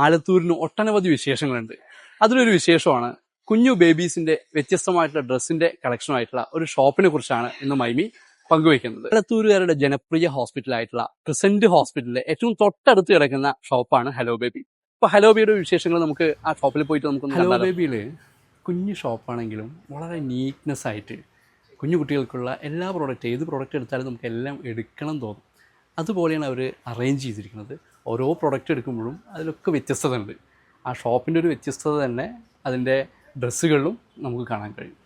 ആലത്തൂരിന് ഒട്ടനവധി വിശേഷങ്ങളുണ്ട്. അതിലൊരു വിശേഷമാണ് കുഞ്ഞു ബേബീസിന്റെ വ്യത്യസ്തമായിട്ടുള്ള ഡ്രസ്സിന്റെ കളക്ഷനുമായിട്ടുള്ള ഒരു ഷോപ്പിനെ കുറിച്ചാണ് ഇന്ന് മൈമി പങ്കുവയ്ക്കുന്നത്. ആലത്തൂരുകാരുടെ ജനപ്രിയ ഹോസ്പിറ്റലായിട്ടുള്ള ക്രിസന്റ് ഹോസ്പിറ്റലിലെ ഏറ്റവും തൊട്ടടുത്ത് കിടക്കുന്ന ഷോപ്പാണ് ഹലോ ബേബി. അപ്പൊ ഹലോ ബേബിയുടെ വിശേഷങ്ങൾ നമുക്ക് ആ ഷോപ്പിൽ പോയിട്ട് നമുക്ക് ഹലോ ബേബിയിൽ കുഞ്ഞു ഷോപ്പാണെങ്കിലും വളരെ നീറ്റ്നെസ് ആയിട്ട് കുഞ്ഞു കുട്ടികൾക്കുള്ള എല്ലാ പ്രോഡക്റ്റ്, ഏത് പ്രോഡക്റ്റ് എടുത്താലും നമുക്ക് എല്ലാം എടുക്കണം തോന്നും. അതുപോലെയാണ് അവർ അറേഞ്ച് ചെയ്തിരിക്കുന്നത്. ഓരോ പ്രോഡക്റ്റ് എടുക്കുമ്പോഴും അതിലൊക്കെ വ്യത്യസ്തത ഉണ്ട്. ആ ഷോപ്പിൻ്റെ ഒരു വ്യത്യസ്തത തന്നെ അതിൻ്റെ ഡ്രസ്സുകളിലും നമുക്ക് കാണാൻ കഴിയും.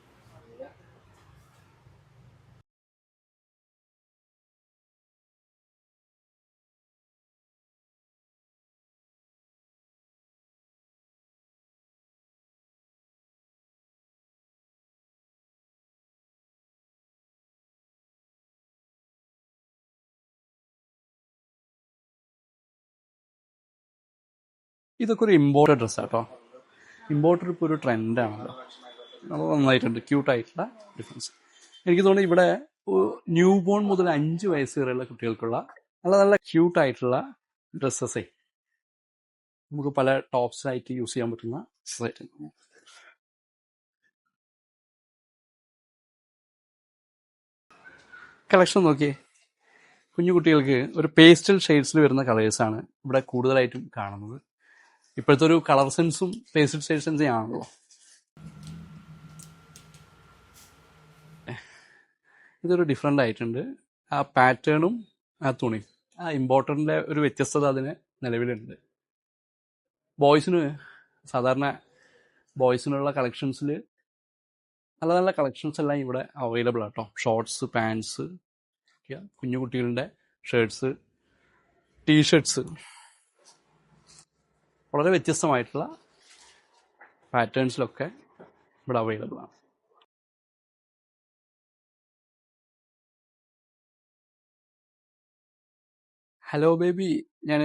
ഇതൊക്കെ ഒരു ഇമ്പോർട്ടഡ് ഡ്രസ്സാണ് കേട്ടോ. ഇമ്പോർട്ടഡ് ഇപ്പോൾ ഒരു ട്രെൻഡാണല്ലോ. അത് നന്നായിട്ടുണ്ട്, ക്യൂട്ടായിട്ടുള്ള ഡിഫറൻസ്. എനിക്ക് തോന്നുന്നു ഇവിടെ ന്യൂ ബോൺ മുതൽ 5 വയസ്സ് വരെയുള്ള കുട്ടികൾക്കുള്ള നല്ല നല്ല ക്യൂട്ടായിട്ടുള്ള ഡ്രസ്സസേ നമുക്ക് പല ടോപ്സായിട്ട് യൂസ് ചെയ്യാൻ പറ്റുന്ന ഡ്രസ്സായിട്ട്. കളക്ഷൻ നോക്കിയേ. കുഞ്ഞു കുട്ടികൾക്ക് ഒരു പേസ്റ്റൽ ഷെയ്ഡ്സിൽ വരുന്ന കളേഴ്സാണ് ഇവിടെ കൂടുതലായിട്ടും കാണുന്നത്. ഇപ്പോഴത്തെ ഒരു കളർ സെൻസും പേസ്റ്റൽ ഷെയ്ഡ് സെൻസും ആണല്ലോ. ഇതൊരു ഡിഫറെൻ്റ് ആയിട്ടുണ്ട്. ആ പാറ്റേണും ആ തുണിയും, ആ ഇമ്പോർട്ടൻ്റിൻ്റെ ഒരു വ്യത്യസ്തത അതിന് നിലവിലുണ്ട്. ബോയ്സിന് സാധാരണ ബോയ്സിനുള്ള കളക്ഷൻസിൽ നല്ല നല്ല കളക്ഷൻസ് എല്ലാം ഇവിടെ അവൈലബിൾ ആട്ടോ. ഷോർട്സ്, പാൻസ്, കുഞ്ഞു കുട്ടികളുടെ ഷർട്ട്സ്, ടീഷർട്ട്സ്, വളരെ വ്യത്യസ്തമായിട്ടുള്ള പാറ്റേൺസിലൊക്കെ ഇവിടെ അവൈലബിൾ ആണ്. ഹലോ ബേബി ഞാൻ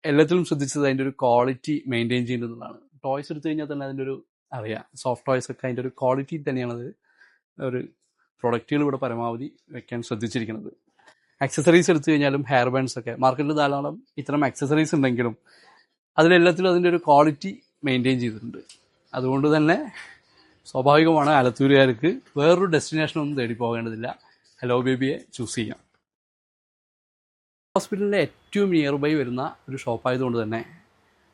എല്ലാത്തിലും ശ്രദ്ധിച്ചത് അതിൻ്റെ ഒരു ക്വാളിറ്റി മെയിൻറ്റെയിൻ ചെയ്യുന്നതാണ്. ടോയ്സ് എടുത്തു കഴിഞ്ഞാൽ തന്നെ അതിൻ്റെ ഒരു അറിയാം, സോഫ്റ്റ് ടോയ്സ് ഒക്കെ അതിൻ്റെ ഒരു ക്വാളിറ്റി തന്നെയാണത്. ഒരു പ്രൊഡക്റ്റുകൾ ഇവിടെ പരമാവധി വെക്കാൻ ശ്രദ്ധിച്ചിരിക്കുന്നത്. ആക്സസറീസ് എടുത്തു കഴിഞ്ഞാലും ഹെയർ ബാൻഡ്സ് ഒക്കെ മാർക്കറ്റിൽ ധാരാളം ഇത്തരം ആക്സസറീസ് ഉണ്ടെങ്കിലും അതിലെല്ലാത്തിലും അതിൻ്റെ ഒരു ക്വാളിറ്റി മെയിൻറ്റെയിൻ ചെയ്തിട്ടുണ്ട്. അതുകൊണ്ട് തന്നെ സ്വാഭാവികമാണ് ആലത്തൂരുകാർക്ക് വേറൊരു ഡെസ്റ്റിനേഷനൊന്നും തേടി പോകേണ്ടതില്ല, ഹലോ ബേബിയെ ചൂസ് ചെയ്യാം. ഹോസ്പിറ്റലിൻ്റെ ഏറ്റവും നിയർ ബൈ വരുന്ന ഒരു ഷോപ്പായതുകൊണ്ട് തന്നെ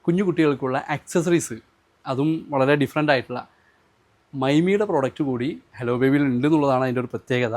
കുഞ്ഞു കുട്ടികൾക്കുള്ള ആക്സസറീസ് അതും വളരെ ഡിഫറെൻ്റ് ആയിട്ടുള്ള മൈമിയുടെ പ്രോഡക്റ്റ് കൂടി ഹലോ ബേബിയിൽ ഉണ്ട് എന്നുള്ളതാണ് അതിൻ്റെ ഒരു പ്രത്യേകത.